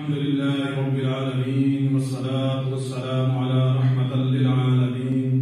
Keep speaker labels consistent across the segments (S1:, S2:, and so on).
S1: الحمد لله رب العالمين والصلاة والسلام على رحمة للعالمين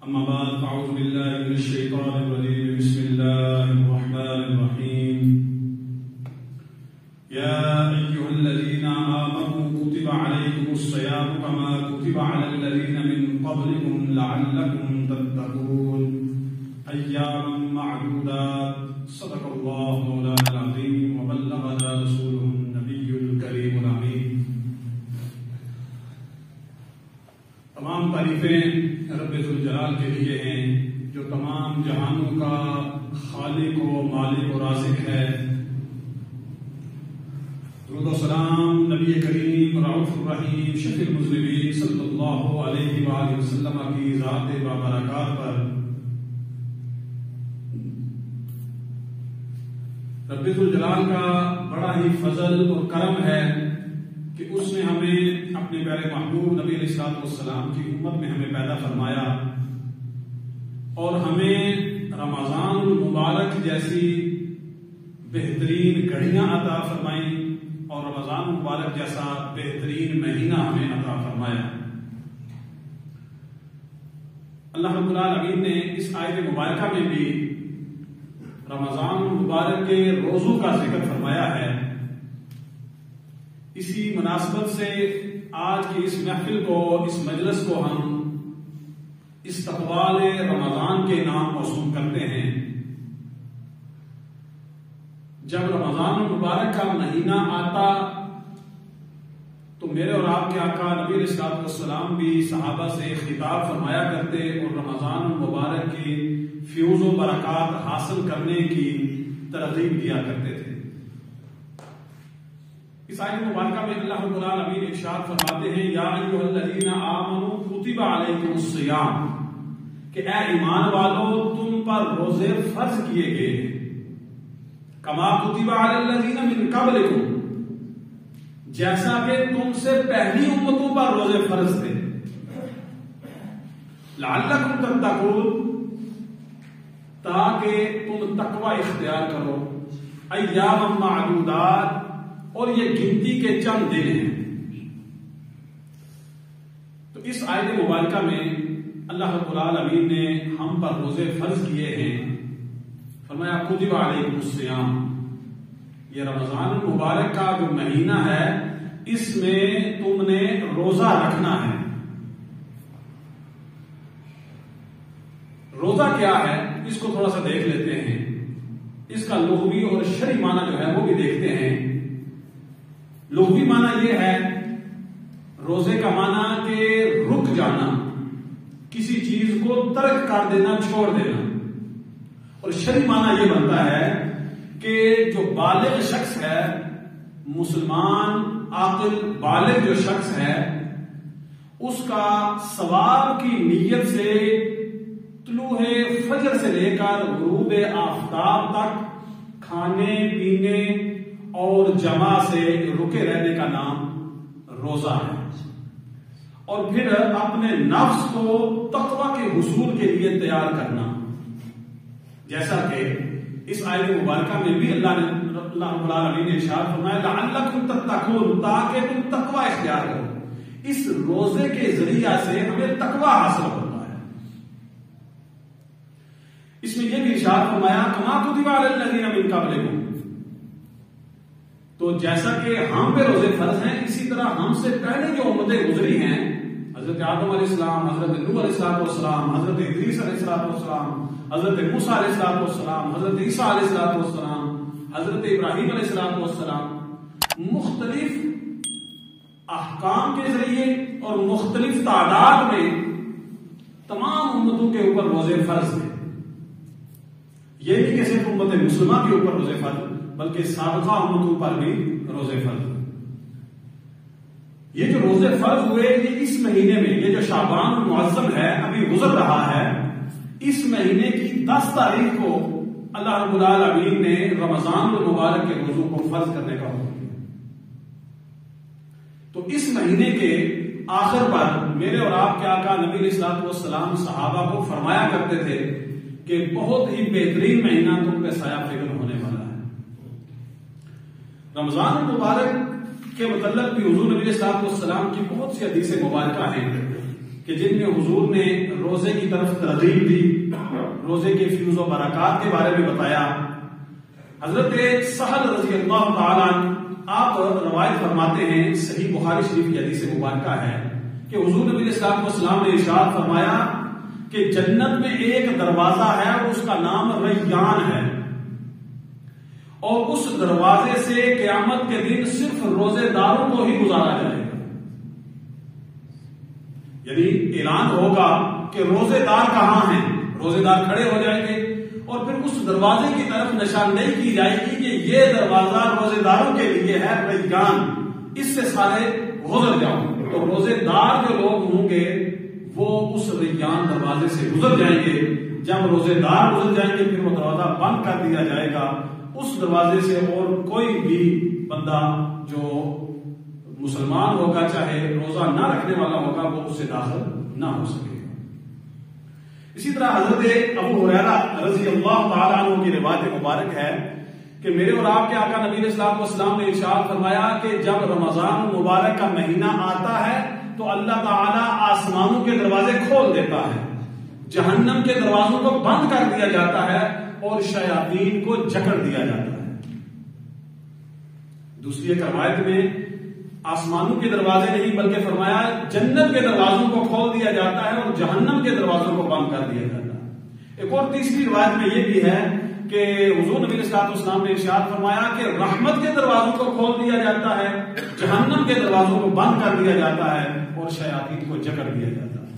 S1: أما بعد فأعوذ بالله من الشيطان الرجيم بسم الله الرحمن الرحيم يا أيها الذين آمنوا كتب عليكم الصيام كما كتب على الذين من قبلكم لعلكم تتقون أياما معدودات صدق الله مولانا العظيم وبلغنا رسوله النبي الكريم الأمين. تمام تعریفیں رب ذوالجلال کے لیے ہیں جو تمام جہانوں کا خالق و مالک و رازق ہے. درود و سلام نبی کریم رؤوف الرحیم شفیع المذنبین صلی اللہ علیہ وآلہ وسلم کی ذات بابرکات پر. رب ذوالجلال کا بڑا ہی فضل اور کرم ہے کہ اس نے ہمیں اپنے پیارے محبوب نبی علیہ السلام کی امت میں ہمیں پیدا فرمایا اور ہمیں رمضان المبارک جیسی بہترین گھڑیاں عطا فرمائیں اور رمضان المبارک جیسا بہترین مہینہ ہمیں عطا فرمایا. اللہ رب العالمین نے اس آیت مبارکہ میں بھی رمضان المبارک کے روزوں کا ذکر فرمایا ہے. اسی مناسبت سے آج کی اس محفل کو، اس مجلس کو ہم استقبال رمضان کے نام موسوم کرتے ہیں. جب رمضان المبارک کا مہینہ آتا تو میرے اور آپ کے آقا نبی علیہ السلام بھی صحابہ سے خطاب فرمایا کرتے اور رمضان المبارک کی فیوز و برکات حاصل کرنے کی ترغیب دیا کرتے تھے. اس آیت مبارکہ میں اللہ رب العالمین ارشاد فرماتے ہیں یا ایھا الذین آمنوا کتب علیکم الصیام، کہ اے ایمان والو تم پر روزے فرض کیے گئے ہیں. کما کتب علی الذین من قبلکم، جیسا کہ تم سے پہلی امتوں پر روزے فرض تھے. لعلکم تتقون، تاکہ تم تقوی اختیار کرو. ایام معدودات، اور یہ گنتی کے چند دن ہیں. تو اس آیت مبارکہ میں اللہ رب العالمین نے ہم پر روزے فرض کیے ہیں. فرمایا کتب علیکم الصیام، یہ رمضان المبارک کا جو مہینہ ہے اس میں تم نے روزہ رکھنا ہے. روزہ کیا ہے اس کو تھوڑا سا دیکھ لیتے ہیں. اس کا لغوی اور شرعی معنی جو ہے وہ بھی دیکھتے ہیں. لغوی معنی یہ ہے، روزے کا معنی کہ رک جانا، کسی چیز کو ترک کر دینا، چھوڑ دینا. اور شرعی معنی یہ بنتا ہے کہ جو بالغ شخص ہے، مسلمان عاقل بالغ جو شخص ہے، اس کا ثواب کی نیت سے طلوع فجر سے لے کر غروب آفتاب تک کھانے پینے اور جمع سے رکے رہنے کا نام روزہ ہے. اور پھر اپنے نفس کو تقوی کے حصول کے لیے تیار کرنا، جیسا کہ اس آیت مبارکہ میں بھی اللہ رب العالمین نے ارشاد فرمایا لعلکم تتقون، تاکہ تم تقوی اختیار کرو. اس روزے کے ذریعہ سے ہمیں تقوی حاصل ہوتا ہے. اس میں یہ بھی ارشاد فرمایا کما کتب علی الذین من قبلکم، تو جیسا کہ ہم پہ روزے فرض ہیں اسی طرح ہم سے پہلے جو امتیں گزری ہیں، حضرت آدم علیہ السلام، حضرت نوح علیہ السلام، حضرت ادریس علیہ السلام، حضرت موسیٰ علیہ السلام، حضرت عیسیٰ علیہ السلام، حضرت ابراہیم علیہ السلام، مختلف احکام کے ذریعے اور مختلف تعداد میں تمام امتوں کے اوپر روزے فرض ہیں. یہ نہیں کہ صرف امت مسلمہ کے اوپر روزے فرض، بلکہ سابقہ امتوں پر بھی روزے فرض. یہ جو روزے فرض ہوئے یہ اس مہینے میں، یہ جو شعبان المعظم ہے ابھی گزر رہا ہے، اس مہینے کی 10 تاریخ کو اللہ رب العالمین نے رمضان المبارک کے روزوں کو فرض کرنے کا حکم دیا. تو اس مہینے کے آخر پر میرے اور آپ کے آقا نبی علیہ السلام صحابہ کو فرمایا کرتے تھے کہ بہت ہی بہترین مہینہ تم پہ سایہ فکر ہونے والا ہے. رمضان المبارک کے متعلق بھی حضور نبی صلی اللہ علیہ وسلم کی بہت سی حدیثیں مبارکہ ہیں کہ جن میں حضور نے روزے کی طرف ترغیب دی، روزے کے فیوز و برکات کے بارے میں بتایا۔ حضرت سہل رضی اللہ تعالیٰ آپ روایت فرماتے ہیں، صحیح بخاری شریف کی حدیث مبارکہ ہے کہ حضور نبی صلی اللہ علیہ وسلم نے ارشاد فرمایا کہ جنت میں ایک دروازہ ہے، اس کا نام ریان ہے، اور اس دروازے سے قیامت کے دن صرف روزے داروں کو ہی گزارا جائے گا۔ یعنی اعلان ہوگا کہ روزے دار کہاں ہیں، روزے دار کھڑے ہو جائیں گے اور پھر اس دروازے کی طرف نشاندہی کی جائے گی کہ یہ دروازہ روزے داروں کے لیے ہے ریان، اس سے سارے گزر جاؤ۔ تو روزے دار جو لوگ ہوں گے وہ اس ریان دروازے سے گزر جائیں گے۔ جب روزے دار گزر جائیں گے پھر وہ دروازہ بند کر دیا جائے گا، اس دروازے سے اور کوئی بھی بندہ جو مسلمان ہوگا چاہے روزہ نہ رکھنے والا ہوگا وہ اس سے داخل نہ ہو سکے۔ اسی طرح حضرت ابو ہریرہ رضی اللہ تعالیٰ عنہ کی روایت مبارک ہے کہ میرے اور آپ کے آقا نبی صلی اللہ علیہ وسلم نے ارشاد فرمایا کہ جب رمضان مبارک کا مہینہ آتا ہے تو اللہ تعالیٰ آسمانوں کے دروازے کھول دیتا ہے، جہنم کے دروازوں کو بند کر دیا جاتا ہے اور شیاطین کو جکڑ دیا جاتا ہے۔ دوسری ایک روایت میں آسمانوں کے دروازے نہیں بلکہ فرمایا جنت کے دروازوں کو کھول دیا جاتا ہے اور جہنم کے دروازوں کو بند کر دیا جاتا ہے۔ ایک اور تیسری روایت میں یہ بھی ہے کہ حضور نبی صلی اللہ علیہ وسلم نے ارشاد فرمایا کہ رحمت کے دروازوں کو کھول دیا جاتا ہے، جہنم کے دروازوں کو بند کر دیا جاتا ہے اور شیاطین کو جکڑ دیا جاتا ہے۔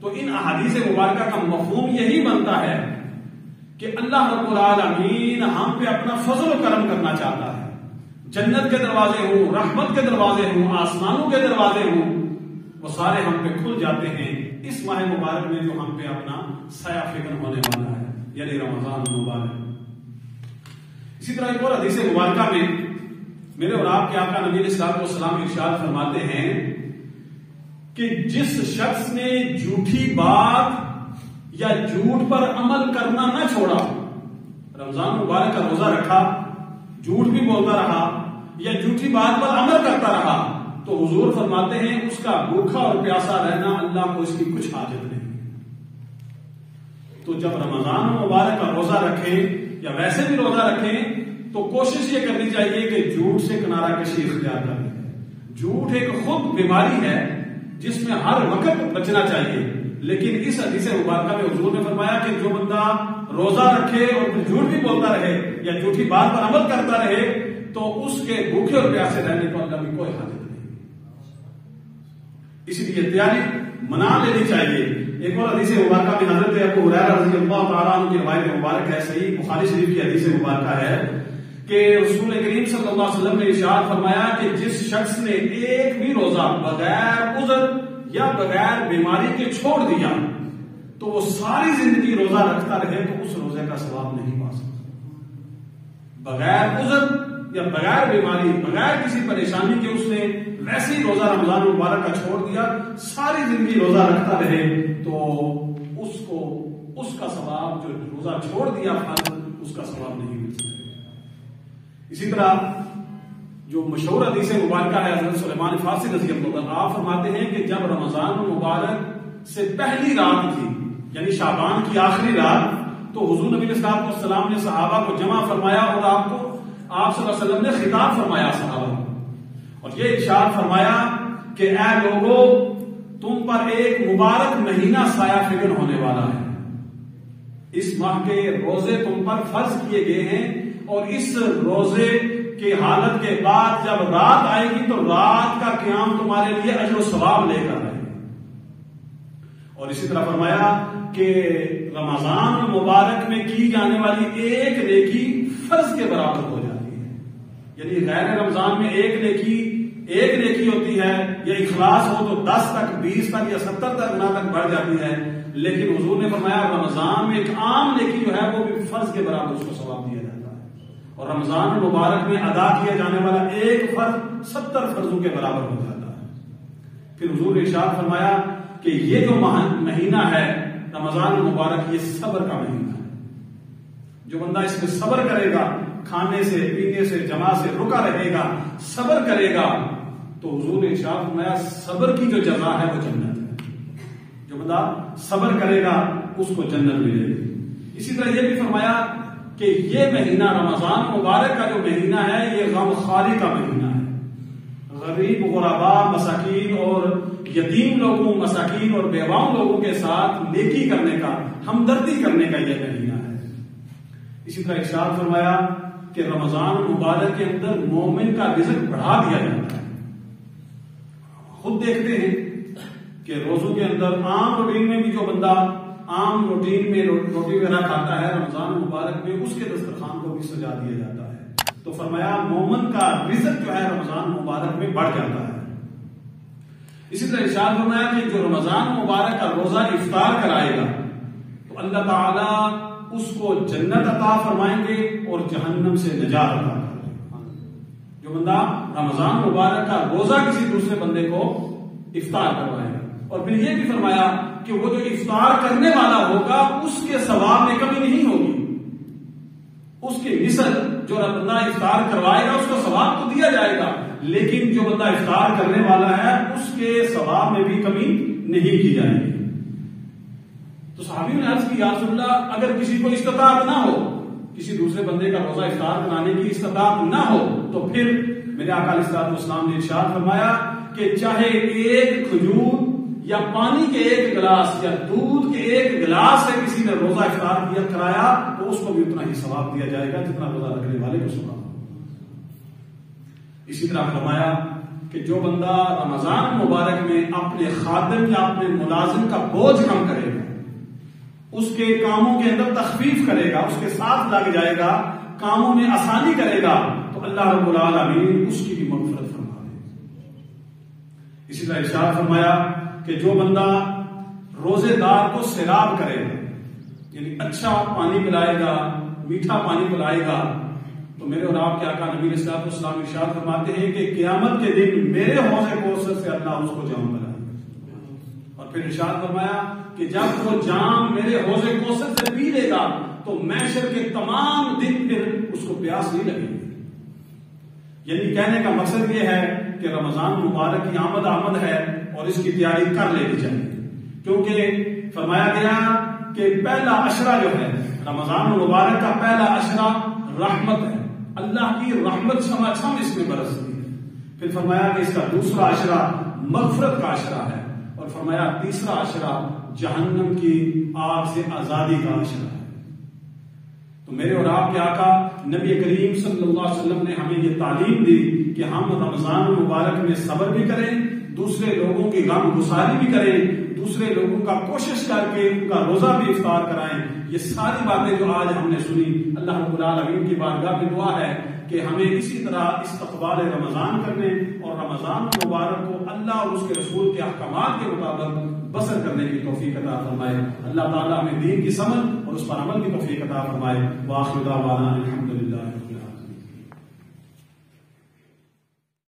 S1: تو ان احادیث مبارکہ کا مفہوم یہی بنتا ہے کہ اللہ رب العالمین ہم پہ اپنا فضل و کرم کرنا چاہتا ہے، جنت کے دروازے ہوں، رحمت کے دروازے ہوں، آسمانوں کے دروازے ہوں، وہ سارے ہم پہ کھل جاتے ہیں اس ماہ مبارک میں جو ہم پہ اپنا سایہ فکن ہونے والا ہے، یعنی رمضان مبارک۔ اسی طرح ایک اور حدیث مبارکہ میں میرے اور آپ کے آقا نبی صلی اللہ علیہ وسلم ارشاد فرماتے ہیں کہ جس شخص نے جھوٹی بات یا جھوٹ پر عمل کرنا نہ چھوڑا، رمضان مبارک کا روزہ رکھا، جھوٹ بھی بولتا رہا یا جھوٹی بات پر عمل کرتا رہا، تو حضور فرماتے ہیں اس کا بھوکا اور پیاسا رہنا اللہ کو اس کی کچھ حاجت نہیں۔ تو جب رمضان مبارک کا روزہ رکھیں یا ویسے بھی روزہ رکھیں تو کوشش یہ کرنی چاہیے کہ جھوٹ سے کنارہ کشی اختیار کریں۔ جھوٹ ایک خود بیماری ہے جس میں ہر وقت بچنا چاہیے، لیکن اس حدیث مبارکہ میں حضور نے فرمایا کہ جو بندہ روزہ رکھے اور پھر جھوٹ بھی بولتا رہے یا جھوٹی بات پر عمل کرتا رہے تو اس کے بھوکے اور پیاسے رہنے کو اللہ میں کوئی حاجت نہیں، اس لیے تیاری منا لینی چاہیے۔ ایک اور حدیث مبارکہ میں حضرت ابو ہریرہ رضی اللہ تعالیٰ عنہ کی روایت مبارک ہے، صحیح بخاری شریف کی حدیث مبارکہ ہے کہ رسول کریم صلی اللہ علیہ وسلم نے ارشاد فرمایا کہ جس شخص نے ایک بھی روزہ بغیر عذر یا بغیر بیماری کے چھوڑ دیا تو وہ ساری زندگی روزہ رکھتا رہے تو اس روزے کا ثواب نہیں پا سکتا۔ بغیر عذر یا بغیر بیماری، بغیر کسی پریشانی کے اس نے ویسے ہی روزہ رمضان مبارک کا چھوڑ دیا، ساری زندگی روزہ رکھتا رہے تو اس کو اس کا ثواب جو روزہ چھوڑ دیا اس کا ثواب نہیں مل سکتا۔ اسی طرح جو مشہور حدیث مبارکہ ہے حضرت سلیمان فارسی رضی اللہ عنہ، آپ فرماتے ہیں کہ جب رمضان مبارک سے پہلی رات تھی یعنی شعبان کی آخری رات تو حضور نبی صلی اللہ علیہ وسلم نے صحابہ کو جمع فرمایا اور آپ صلی اللہ علیہ وسلم نے خطاب فرمایا صحابہ کو، اور یہ ارشاد فرمایا کہ اے لوگو تم پر ایک مبارک مہینہ سایہ فکن ہونے والا ہے، اس ماہ کے روزے تم پر فرض کیے گئے ہیں اور اس روزے کی حالت کے بعد جب رات آئے گی تو رات کا قیام تمہارے لیے اجر و ثواب لے کر آئے گا۔ اور اسی طرح فرمایا کہ رمضان مبارک میں کی جانے والی ایک نیکی فرض کے برابر ہو جاتی ہے، یعنی غیر رمضان میں ایک نیکی ہوتی ہے، یا اخلاص ہو تو 10 تک 20 تک یا 70 تک گنا تک بڑھ جاتی ہے، لیکن حضور نے فرمایا رمضان میں ایک عام نیکی جو ہے وہ بھی فرض کے برابر اس کو ثواب دیا جاتا ہے، اور رمضان مبارک میں ادا کیا جانے والا ایک فرض 70 فرضوں کے برابر ہو جاتا ہے۔ پھر حضور نے ارشاد فرمایا کہ یہ جو مہینہ ہے رمضان مبارک یہ صبر کا مہینہ ہے، جو بندہ اس میں صبر کرے گا، کھانے سے پینے سے جماع سے رکا رہے گا، صبر کرے گا تو حضور نے ارشاد فرمایا صبر کی جو جزا ہے وہ جنت ہے. جو بندہ صبر کرے گا اس کو جنت ملے گی. اسی طرح یہ بھی فرمایا کہ یہ مہینہ رمضان مبارک کا جو مہینہ ہے یہ غم خاری کا مہینہ ہے. غریب غرباء مساکین اور یتیم لوگوں مساکین اور بیواؤں لوگوں کے ساتھ نیکی کرنے کا ہمدردی کرنے کا یہ مہینہ ہے. اسی طرح ارشاد فرمایا کہ رمضان مبارک کے اندر مومن کا رزق بڑھا دیا جاتا ہے. خود دیکھتے ہیں کہ روزوں کے اندر عام روٹین میں بھی جو بندہ عام روٹین میں روٹی وغیرہ کھاتا ہے رمضان مبارک میں اس کے دسترخوان کو بھی سجا دیا جاتا ہے. تو فرمایا مومن کا رزق جو ہے رمضان مبارک میں بڑھ جاتا ہے. اسی طرح ارشاد فرمایا کہ جو رمضان مبارک کا روزہ افطار کرائے گا تو اللہ تعالی اس کو جنت عطا فرمائیں گے اور جہنم سے نجات عطا کریں گے. جو بندہ رمضان مبارک کا روزہ کسی دوسرے بندے کو افطار کروائے گا. اور پھر یہ بھی فرمایا کہ وہ جو افطار کرنے والا ہوگا اس کے ثواب میں کمی نہیں ہوگی. اس کی مثل جو بندہ افطار کروائے گا اس کو ثواب تو دیا جائے گا لیکن جو بندہ افطار کرنے والا ہے اس کے ثواب میں بھی کمی نہیں کی جائے گی. تو صحابیوں نے عرض کی یا رسول اللہ اگر کسی کو استطاعت نہ ہو کسی دوسرے بندے کا روزہ افطار کرانے کی استطاعت نہ ہو تو پھر میرے آقا علیہ الصلوۃ والسلام نے ارشاد فرمایا کہ چاہے ایک کھجور یا پانی کے ایک گلاس یا دودھ کے ایک گلاس سے کسی نے روزہ افطار کیا کرایا تو اس کو بھی اتنا ہی ثواب دیا جائے گا جتنا روزہ رکھنے والے کو ثواب. اسی طرح فرمایا کہ جو بندہ رمضان مبارک میں اپنے خادم یا اپنے ملازم کا بوجھ کم کرے گا اس کے کاموں کے اندر تخفیف کرے گا اس کے ساتھ لگ جائے گا کاموں میں آسانی کرے گا تو اللہ رب العالمین اس کی بھی مغفرت فرما دے گا. اسی طرح ارشاد فرمایا کہ جو بندہ روزے دار کو سیراب کرے گا یعنی اچھا پانی پلائے گا میٹھا پانی پلائے گا تو میرے اور آپ کے آقا نبی علیہ الصلوۃ والسلام ارشاد فرماتے ہیں کہ قیامت کے دن میرے حوض کوثر سے اللہ اس کو جام پلائے گا. اور پھر ارشاد فرمایا کہ جب وہ جام میرے حوض کوثر سے پی لے گا تو محشر کے تمام دن پھر اس کو پیاس نہیں لگے گی. یعنی کہنے کا مقصد یہ ہے کہ رمضان مبارک کی آمد ہے اور اس کی تیاری کر لینی چاہیے کیونکہ فرمایا گیا کہ پہلا عشرہ جو ہے رمضان مبارک کا پہلا عشرہ رحمت ہے. اللہ کی رحمت چھما چھم اس میں برستی ہے. پھر فرمایا کہ اس کا دوسرا عشرہ مغفرت کا عشرہ ہے اور فرمایا تیسرا عشرہ جہنم کی آگ سے آزادی کا عشرہ ہے. تو میرے اور آپ کے آقا نبی کریم صلی اللہ علیہ وسلم نے ہمیں یہ تعلیم دی کہ ہم رمضان مبارک میں صبر بھی کریں دوسرے لوگوں کی غم گساری بھی کریں دوسرے لوگوں کا کوشش کر کے ان کا روزہ بھی افطار کرائیں. یہ ساری باتیں جو آج ہم نے سنی اللہ رب العالمین کی بارگاہ میں دعا ہے کہ ہمیں اسی طرح استقبال رمضان کرنے اور رمضان مبارک کو اللہ اور اس کے رسول کے احکامات کے مطابق بسر کرنے کی توفیق عطا فرمائے. اللہ تعالیٰ ہمیں دین کی سمجھ اور اس پر عمل کی توفیق عطا فرمائے. وآخر دعوانا الحمدللہ.